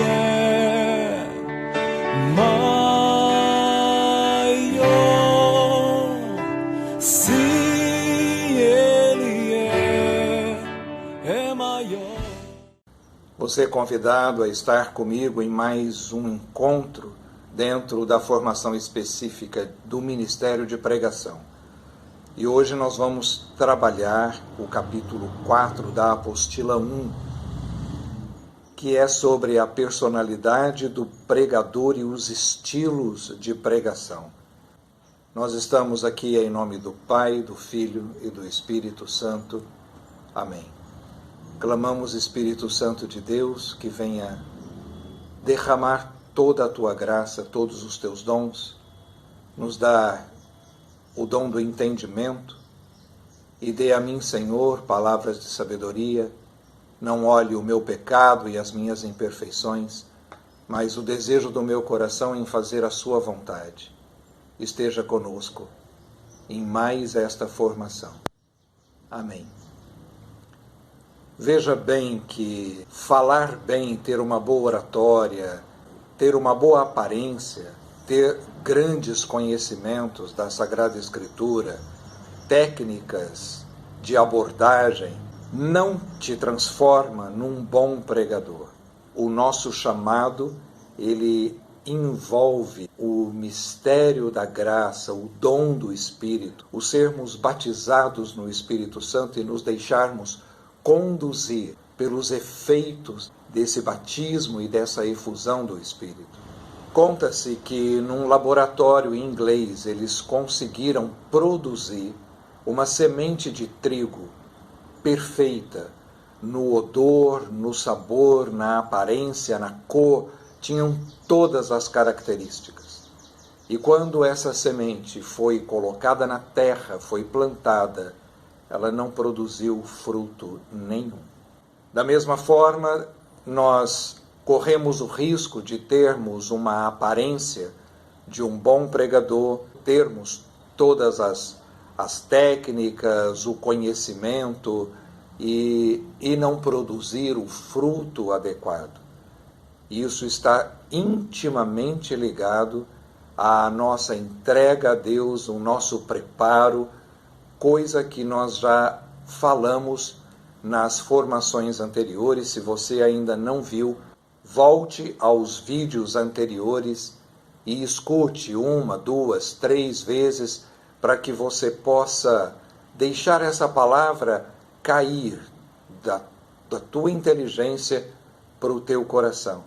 é maior. Se Ele é maior. Você é convidado a estar comigo em mais um encontro dentro da formação específica do Ministério de Pregação. E hoje nós vamos trabalhar o capítulo 4 da Apostila 1, que é sobre a personalidade do pregador e os estilos de pregação. Nós estamos aqui em nome do Pai, do Filho e do Espírito Santo. Amém. Clamamos, Espírito Santo de Deus, que venha derramar toda a tua graça, todos os teus dons, nos dá o dom do entendimento e dê a mim, Senhor, palavras de sabedoria. Não olhe o meu pecado e as minhas imperfeições, mas o desejo do meu coração em fazer a sua vontade. Esteja conosco em mais esta formação. Amém. Veja bem que falar bem, ter uma boa oratória, ter uma boa aparência, ter grandes conhecimentos da Sagrada Escritura, técnicas de abordagem, não te transforma num bom pregador. O nosso chamado, ele envolve o mistério da graça, o dom do Espírito, o sermos batizados no Espírito Santo e nos deixarmos conduzir pelos efeitos desse batismo e dessa efusão do Espírito. Conta-se que num laboratório inglês eles conseguiram produzir uma semente de trigo perfeita, no odor, no sabor, na aparência, na cor, tinham todas as características. E quando essa semente foi colocada na terra, foi plantada, ela não produziu fruto nenhum. Da mesma forma, nós corremos o risco de termos uma aparência de um bom pregador, termos todas as técnicas, o conhecimento e não produzir o fruto adequado. Isso está intimamente ligado à nossa entrega a Deus, o nosso preparo, coisa que nós já falamos nas formações anteriores. Se você ainda não viu, volte aos vídeos anteriores e escute 1, 2, 3 vezes para que você possa deixar essa palavra cair da tua inteligência para o teu coração.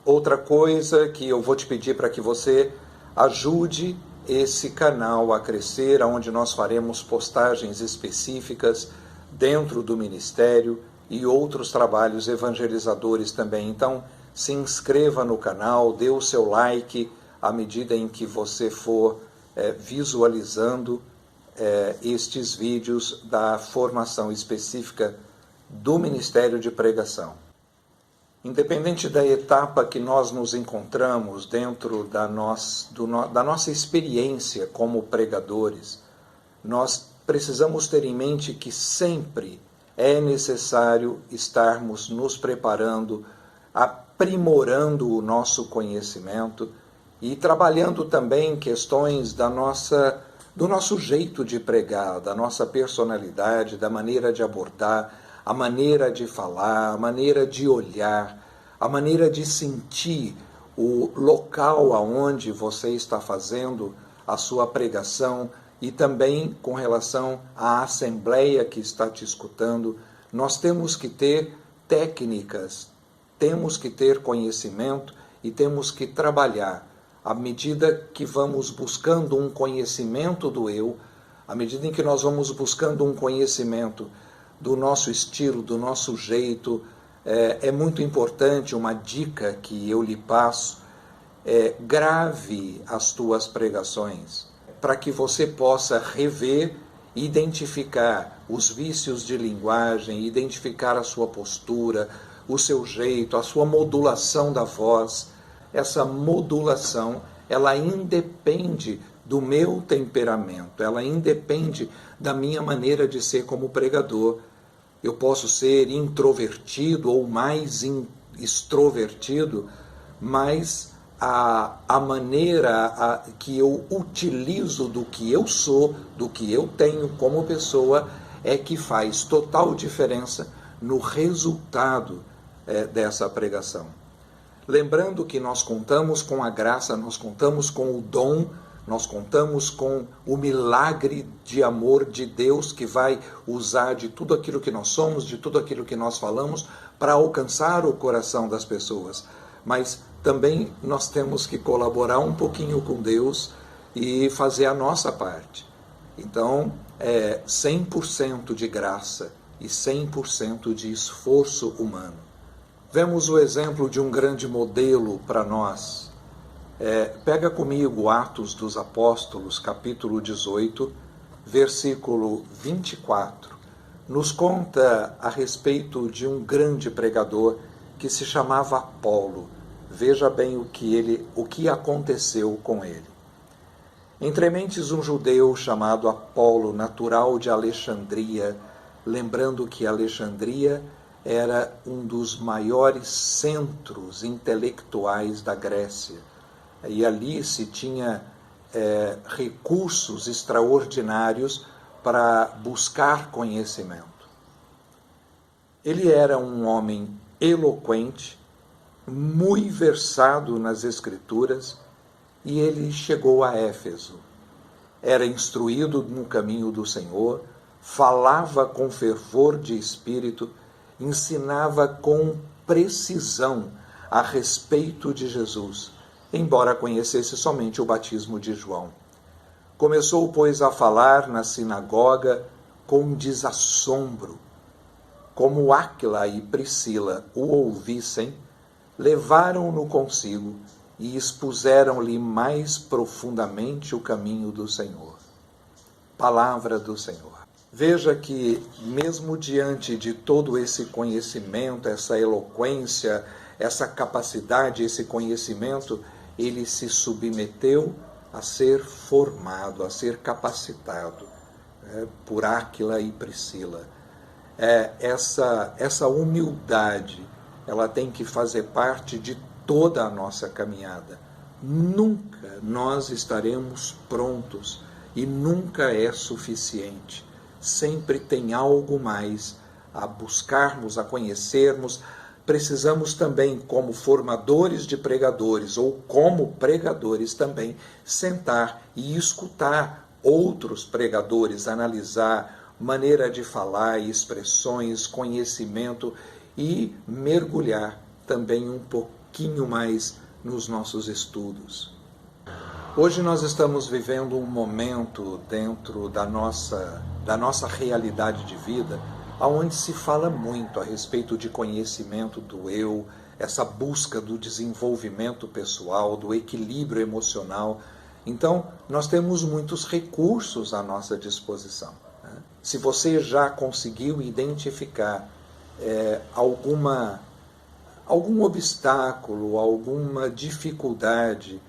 Outra coisa que eu vou te pedir para que você ajude esse canal a crescer, onde nós faremos postagens específicas dentro do ministério e outros trabalhos evangelizadores também. Então, se inscreva no canal, dê o seu like à medida em que você for visualizando estes vídeos da formação específica do Ministério de Pregação. Independente da etapa que nós nos encontramos dentro da nossa experiência como pregadores, nós precisamos ter em mente que sempre é necessário estarmos nos preparando, aprimorando o nosso conhecimento e trabalhando também questões do nosso jeito de pregar, da nossa personalidade, da maneira de abordar, a maneira de falar, a maneira de olhar, a maneira de sentir o local aonde você está fazendo a sua pregação e também com relação à assembleia que está te escutando. Nós temos que ter técnicas, temos que ter conhecimento e temos que trabalhar. À medida que vamos buscando um conhecimento do eu, à medida em que nós vamos buscando um conhecimento do nosso estilo, do nosso jeito, é muito importante uma dica que eu lhe passo, grave as tuas pregações, para que você possa rever, identificar os vícios de linguagem, identificar a sua postura, o seu jeito, a sua modulação da voz. Essa modulação, ela independe do meu temperamento, ela independe da minha maneira de ser como pregador. Eu posso ser introvertido ou mais extrovertido, mas a maneira que eu utilizo do que eu sou, do que eu tenho como pessoa, é que faz total diferença no resultado dessa pregação. Lembrando que nós contamos com a graça, nós contamos com o dom, nós contamos com o milagre de amor de Deus que vai usar de tudo aquilo que nós somos, de tudo aquilo que nós falamos, para alcançar o coração das pessoas. Mas também nós temos que colaborar um pouquinho com Deus e fazer a nossa parte. Então, 100% de graça e 100% de esforço humano. Vemos o exemplo de um grande modelo para nós. Pega comigo Atos dos Apóstolos, capítulo 18, versículo 24. Nos conta a respeito de um grande pregador que se chamava Apolo. Veja bem o que aconteceu com ele. Entre mentes um judeu chamado Apolo, natural de Alexandria, lembrando que Alexandria era um dos maiores centros intelectuais da Grécia. E ali se tinha recursos extraordinários para buscar conhecimento. Ele era um homem eloquente, muito versado nas Escrituras, e ele chegou a Éfeso. Era instruído no caminho do Senhor, falava com fervor de espírito, ensinava com precisão a respeito de Jesus, embora conhecesse somente o batismo de João. Começou, pois, a falar na sinagoga com desassombro. Como Áquila e Priscila o ouvissem, levaram-no consigo e expuseram-lhe mais profundamente o caminho do Senhor. Palavra do Senhor. Veja que, mesmo diante de todo esse conhecimento, essa eloquência, essa capacidade, esse conhecimento, ele se submeteu a ser formado, a ser capacitado por Áquila e Priscila. Essa humildade, ela tem que fazer parte de toda a nossa caminhada. Nunca nós estaremos prontos e nunca é suficiente. Sempre tem algo mais a buscarmos, a conhecermos. Precisamos também, como formadores de pregadores ou como pregadores também, sentar e escutar outros pregadores, analisar maneira de falar, expressões, conhecimento e mergulhar também um pouquinho mais nos nossos estudos. Hoje nós estamos vivendo um momento dentro da nossa realidade de vida, onde se fala muito a respeito de conhecimento do eu, essa busca do desenvolvimento pessoal, do equilíbrio emocional. Então, nós temos muitos recursos à nossa disposição. Se você já conseguiu identificar algum obstáculo, alguma dificuldade,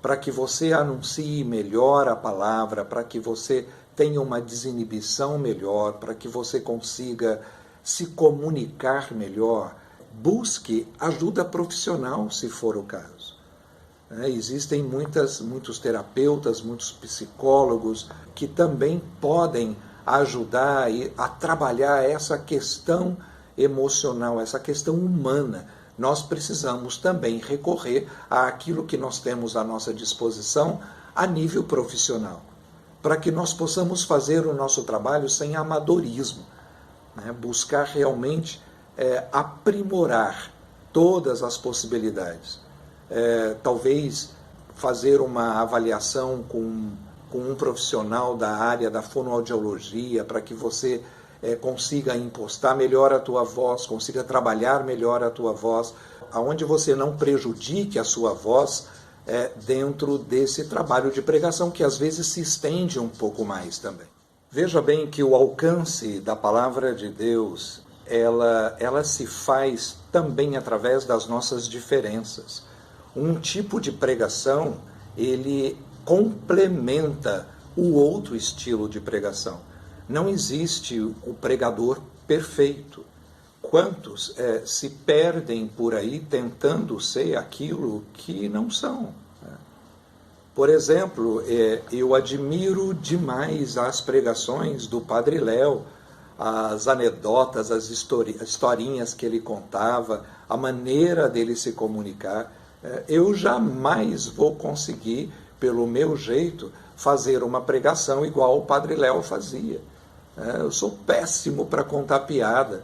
para que você anuncie melhor a palavra, para que você tenha uma desinibição melhor, para que você consiga se comunicar melhor, busque ajuda profissional, se for o caso. Existem muitos terapeutas, muitos psicólogos que também podem ajudar a trabalhar essa questão emocional, essa questão humana. Nós precisamos também recorrer àquilo que nós temos à nossa disposição a nível profissional, para que nós possamos fazer o nosso trabalho sem amadorismo, buscar realmente aprimorar todas as possibilidades. Talvez fazer uma avaliação com um profissional da área da fonoaudiologia, para que você consiga impostar melhor a tua voz, consiga trabalhar melhor a tua voz, aonde você não prejudique a sua voz dentro desse trabalho de pregação, que às vezes se estende um pouco mais também. Veja bem que o alcance da palavra de Deus, ela se faz também através das nossas diferenças. Um tipo de pregação, ele complementa o outro estilo de pregação. Não existe o pregador perfeito. quantos se perdem por aí tentando ser aquilo que não são. Por exemplo, eu admiro demais as pregações do Padre Léo, as anedotas, as historinhas que ele contava, a maneira dele se comunicar. Eu jamais vou conseguir, pelo meu jeito, fazer uma pregação igual o Padre Léo fazia. Eu sou péssimo para contar piada.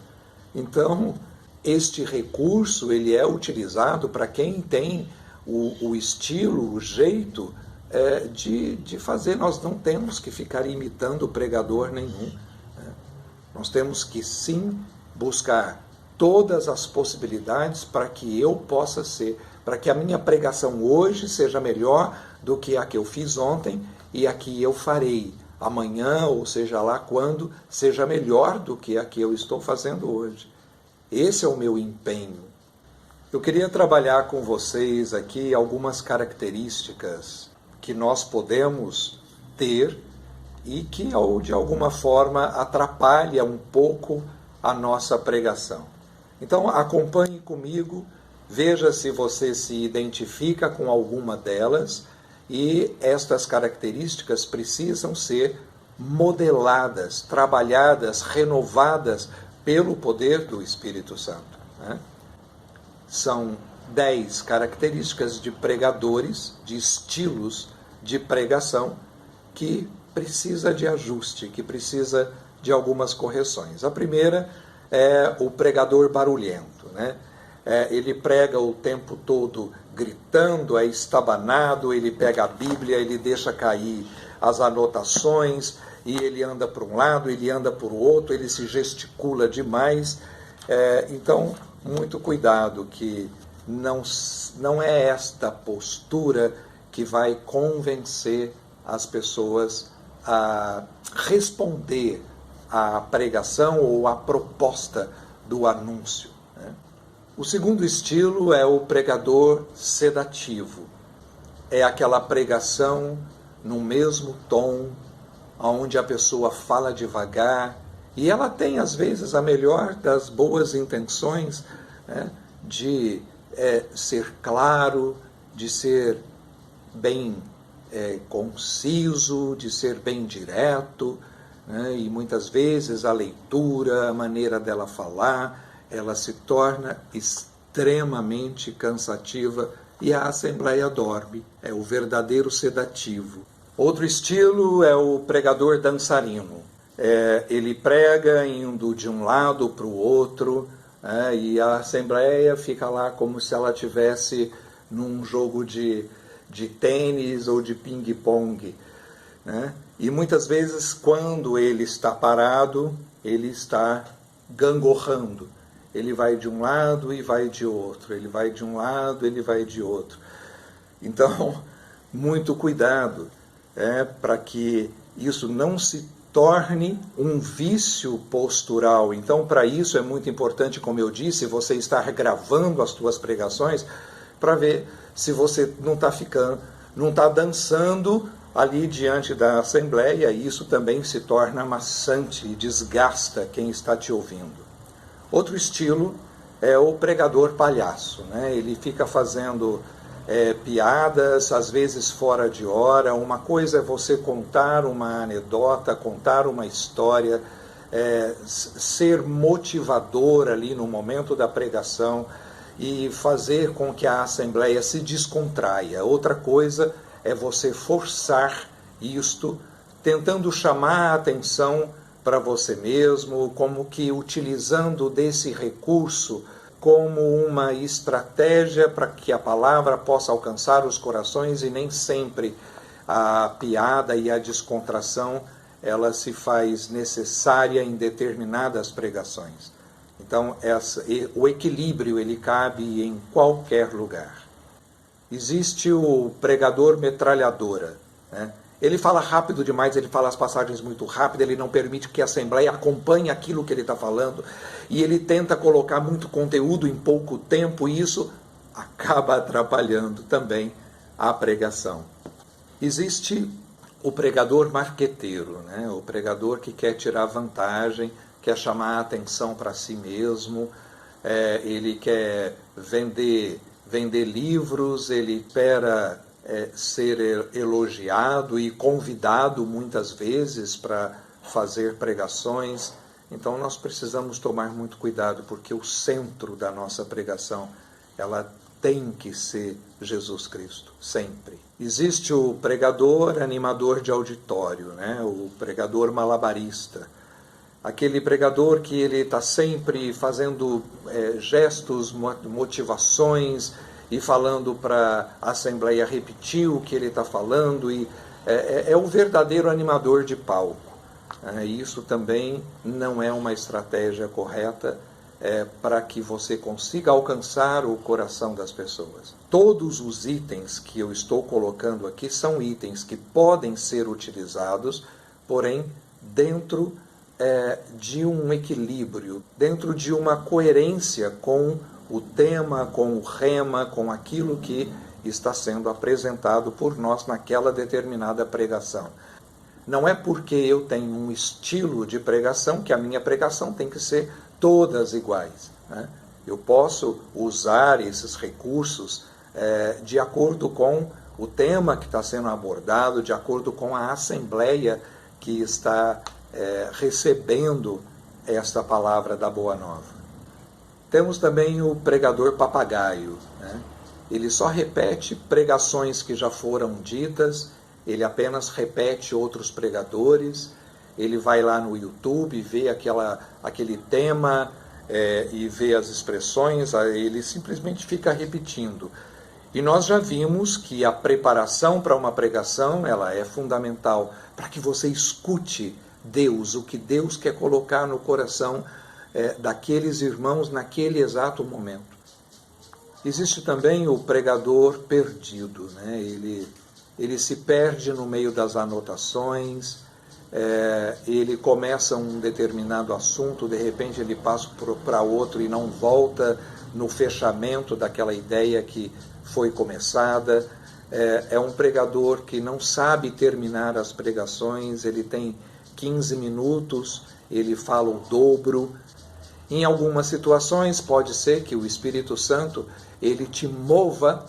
Então, este recurso ele é utilizado para quem tem o estilo, o jeito de fazer. Nós não temos que ficar imitando o pregador nenhum. Nós temos que sim buscar todas as possibilidades para que eu possa ser, para que a minha pregação hoje seja melhor do que a que eu fiz ontem e a que eu farei amanhã, ou seja lá quando, seja melhor do que a que eu estou fazendo hoje. Esse é o meu empenho. Eu queria trabalhar com vocês aqui algumas características que nós podemos ter e que, de alguma forma, atrapalha um pouco a nossa pregação. Então, acompanhe comigo, veja se você se identifica com alguma delas, e estas características precisam ser modeladas, trabalhadas, renovadas pelo poder do Espírito Santo. São 10 características de pregadores, de estilos de pregação, que precisa de ajuste, que precisa de algumas correções. A primeira é o pregador barulhento, ele prega o tempo todo gritando, é estabanado, ele pega a Bíblia, ele deixa cair as anotações, e ele anda para um lado, ele anda para o outro, ele se gesticula demais. Então, muito cuidado, que não é esta postura que vai convencer as pessoas a responder à pregação ou à proposta do anúncio. O segundo estilo é o pregador sedativo. É aquela pregação no mesmo tom, onde a pessoa fala devagar, e ela tem, às vezes, a melhor das boas intenções, de ser claro, de ser bem conciso, de ser bem direto, e muitas vezes a leitura, a maneira dela falar, ela se torna extremamente cansativa e a assembleia dorme. É o verdadeiro sedativo. Outro estilo é o pregador dançarino. Ele prega indo de um lado para o outro, e a assembleia fica lá como se ela estivesse num jogo de tênis ou de ping-pong. E muitas vezes, quando ele está parado, ele está gangorrando. Ele vai de um lado e vai de outro, ele vai de um lado, ele vai de outro. Então, muito cuidado, para que isso não se torne um vício postural. Então, para isso é muito importante, como eu disse, você estar gravando as suas pregações para ver se você não está dançando ali diante da assembleia. Isso também se torna maçante e desgasta quem está te ouvindo. Outro estilo é o pregador palhaço. Ele fica fazendo piadas, às vezes fora de hora. Uma coisa é você contar uma anedota, contar uma história, ser motivador ali no momento da pregação e fazer com que a assembleia se descontraia. Outra coisa é você forçar isto, tentando chamar a atenção para você mesmo, como que utilizando desse recurso como uma estratégia para que a palavra possa alcançar os corações, e nem sempre a piada e a descontração ela se faz necessária em determinadas pregações. Então, o equilíbrio ele cabe em qualquer lugar. Existe o pregador metralhadora. Ele fala rápido demais, ele fala as passagens muito rápido, ele não permite que a assembleia acompanhe aquilo que ele está falando, e ele tenta colocar muito conteúdo em pouco tempo, e isso acaba atrapalhando também a pregação. Existe o pregador marqueteiro, o pregador que quer tirar vantagem, quer chamar a atenção para si mesmo, ele quer vender livros, ele espera ser elogiado e convidado muitas vezes para fazer pregações. Então nós precisamos tomar muito cuidado, porque o centro da nossa pregação, ela tem que ser Jesus Cristo, sempre. Existe o pregador animador de auditório, né? O pregador malabarista. Aquele pregador que ele está sempre fazendo gestos, motivações e falando para a Assembleia repetir o que ele está falando. E é o verdadeiro animador de palco. Isso também não é uma estratégia correta para que você consiga alcançar o coração das pessoas. Todos os itens que eu estou colocando aqui são itens que podem ser utilizados, porém dentro de um equilíbrio, dentro de uma coerência com o tema, com o rema, com aquilo que está sendo apresentado por nós naquela determinada pregação. Não é porque eu tenho um estilo de pregação que a minha pregação tem que ser todas iguais, né? Eu posso usar esses recursos de acordo com o tema que está sendo abordado, de acordo com a assembleia que está recebendo esta palavra da Boa Nova. Temos também o pregador papagaio, né? Ele só repete pregações que já foram ditas, ele apenas repete outros pregadores, ele vai lá no YouTube, vê aquele tema e vê as expressões, ele simplesmente fica repetindo. E nós já vimos que a preparação para uma pregação, ela é fundamental para que você escute Deus, o que Deus quer colocar no coração daqueles irmãos naquele exato momento. Existe também o pregador perdido, né? Ele se perde no meio das anotações, ele começa um determinado assunto, de repente ele passa para outro e não volta no fechamento daquela ideia que foi começada. É um pregador que não sabe terminar as pregações, ele tem 15 minutos, ele fala o dobro. Em algumas situações pode ser que o Espírito Santo ele te mova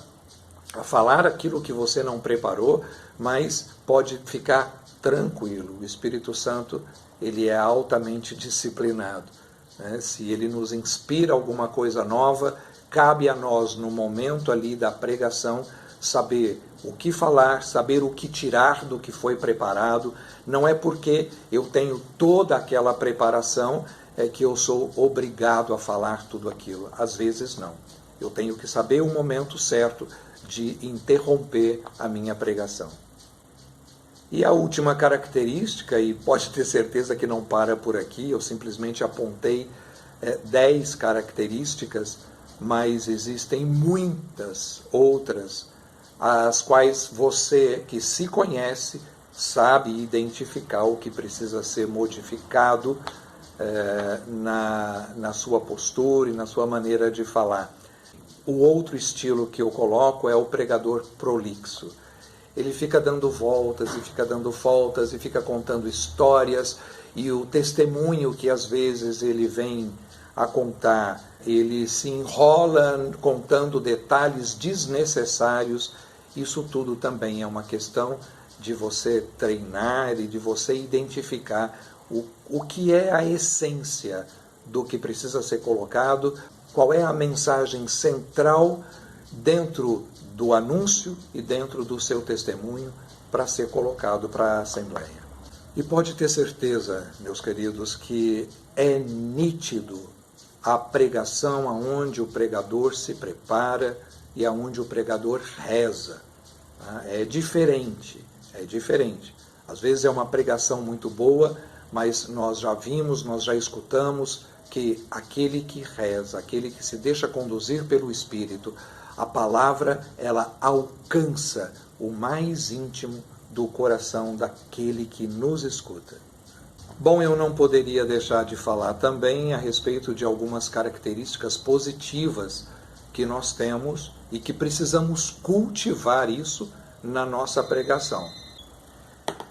a falar aquilo que você não preparou, mas pode ficar tranquilo. O Espírito Santo ele é altamente disciplinado, né? Se ele nos inspira alguma coisa nova, cabe a nós, no momento ali da pregação, saber o que falar, saber o que tirar do que foi preparado. Não é porque eu tenho toda aquela preparação que eu sou obrigado a falar tudo aquilo. Às vezes não. Eu tenho que saber o momento certo de interromper a minha pregação. E a última característica, e pode ter certeza que não para por aqui, eu simplesmente apontei 10 características, mas existem muitas outras, as quais você que se conhece sabe identificar o que precisa ser modificado na sua postura e na sua maneira de falar. O outro estilo que eu coloco é o pregador prolixo. Ele fica dando voltas e fica dando voltas e fica contando histórias, e o testemunho que às vezes ele vem a contar, ele se enrola contando detalhes desnecessários. Isso tudo também é uma questão de você treinar e de você identificar o que é a essência do que precisa ser colocado, qual é a mensagem central dentro do anúncio e dentro do seu testemunho para ser colocado para a Assembleia. E pode ter certeza, meus queridos, que é nítido a pregação aonde o pregador se prepara e aonde o pregador reza. É diferente. Às vezes é uma pregação muito boa, mas nós já vimos, nós já escutamos que aquele que reza, aquele que se deixa conduzir pelo Espírito, a palavra ela alcança o mais íntimo do coração daquele que nos escuta. Bom, eu não poderia deixar de falar também a respeito de algumas características positivas que nós temos e que precisamos cultivar isso na nossa pregação.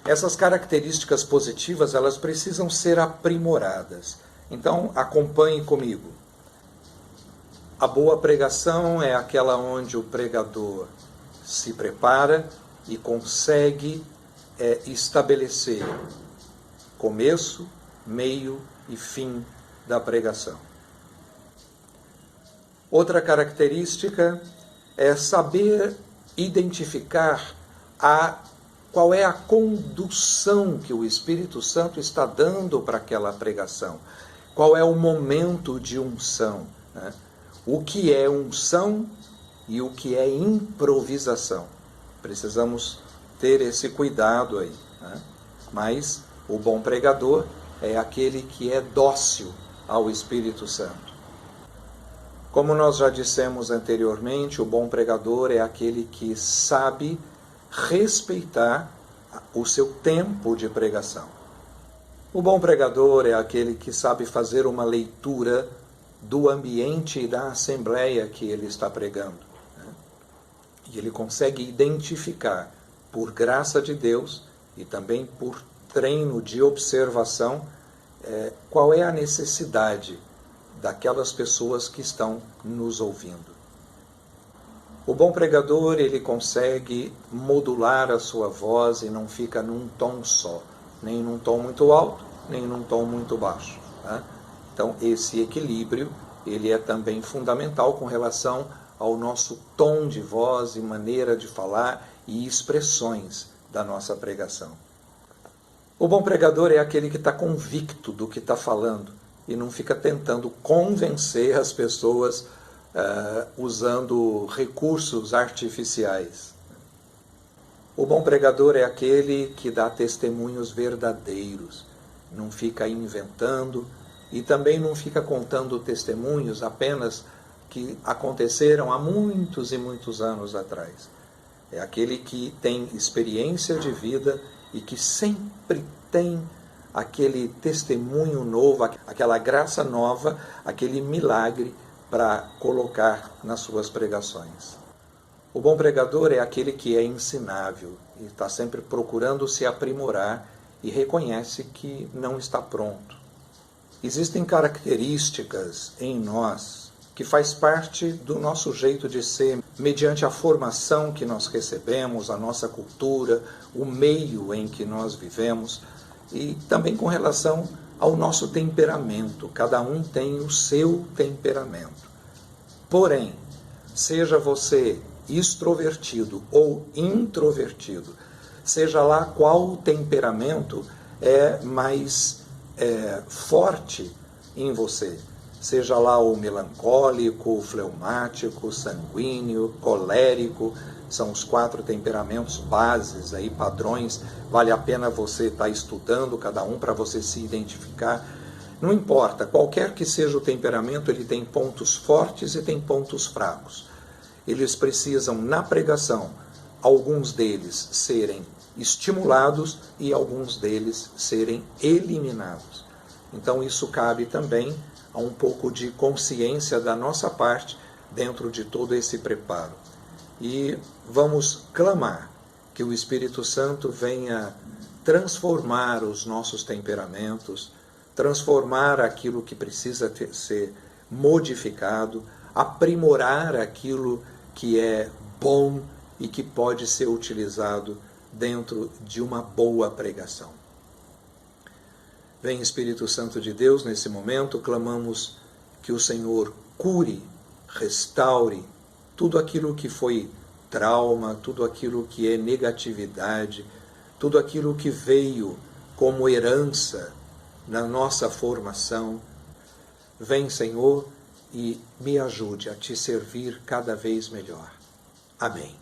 Essas características positivas, elas precisam ser aprimoradas. Então, acompanhe comigo. A boa pregação é aquela onde o pregador se prepara e consegue estabelecer começo, meio e fim da pregação. Outra característica é saber identificar qual é a condução que o Espírito Santo está dando para aquela pregação. Qual é o momento de unção, né? O que é unção e o que é improvisação. Precisamos ter esse cuidado aí, né? Mas o bom pregador é aquele que é dócil ao Espírito Santo. Como nós já dissemos anteriormente, o bom pregador é aquele que sabe respeitar o seu tempo de pregação. O bom pregador é aquele que sabe fazer uma leitura do ambiente e da assembleia que ele está pregando, né? E ele consegue identificar, por graça de Deus e também por treino de observação, qual é a necessidade daquelas pessoas que estão nos ouvindo. O bom pregador, ele consegue modular a sua voz e não fica num tom só, nem num tom muito alto, nem num tom muito baixo, tá? Então, esse equilíbrio, ele é também fundamental com relação ao nosso tom de voz e maneira de falar e expressões da nossa pregação. O bom pregador é aquele que está convicto do que está falando e não fica tentando convencer as pessoas usando recursos artificiais. O bom pregador é aquele que dá testemunhos verdadeiros, não fica inventando e também não fica contando testemunhos apenas que aconteceram há muitos e muitos anos atrás. É aquele que tem experiência de vida e que sempre tem aquele testemunho novo, aquela graça nova, aquele milagre para colocar nas suas pregações. O bom pregador é aquele que é ensinável e está sempre procurando se aprimorar e reconhece que não está pronto. Existem características em nós que faz parte do nosso jeito de ser, mediante a formação que nós recebemos, a nossa cultura, o meio em que nós vivemos e também com relação ao nosso temperamento. Cada um tem o seu temperamento. Porém, seja você extrovertido ou introvertido, seja lá qual temperamento é mais forte em você, seja lá o melancólico, o fleumático, sanguíneo, colérico, são os 4 temperamentos bases, aí, padrões, vale a pena você estar estudando cada um para você se identificar. Não importa, qualquer que seja o temperamento, ele tem pontos fortes e tem pontos fracos. Eles precisam, na pregação, alguns deles serem estimulados e alguns deles serem eliminados. Então isso cabe também a um pouco de consciência da nossa parte dentro de todo esse preparo. E vamos clamar que o Espírito Santo venha transformar os nossos temperamentos, transformar aquilo que precisa ser modificado, aprimorar aquilo que é bom e que pode ser utilizado dentro de uma boa pregação. Vem Espírito Santo de Deus, nesse momento, clamamos que o Senhor cure, restaure tudo aquilo que foi trauma, tudo aquilo que é negatividade, tudo aquilo que veio como herança na nossa formação. Vem, Senhor, e me ajude a te servir cada vez melhor. Amém.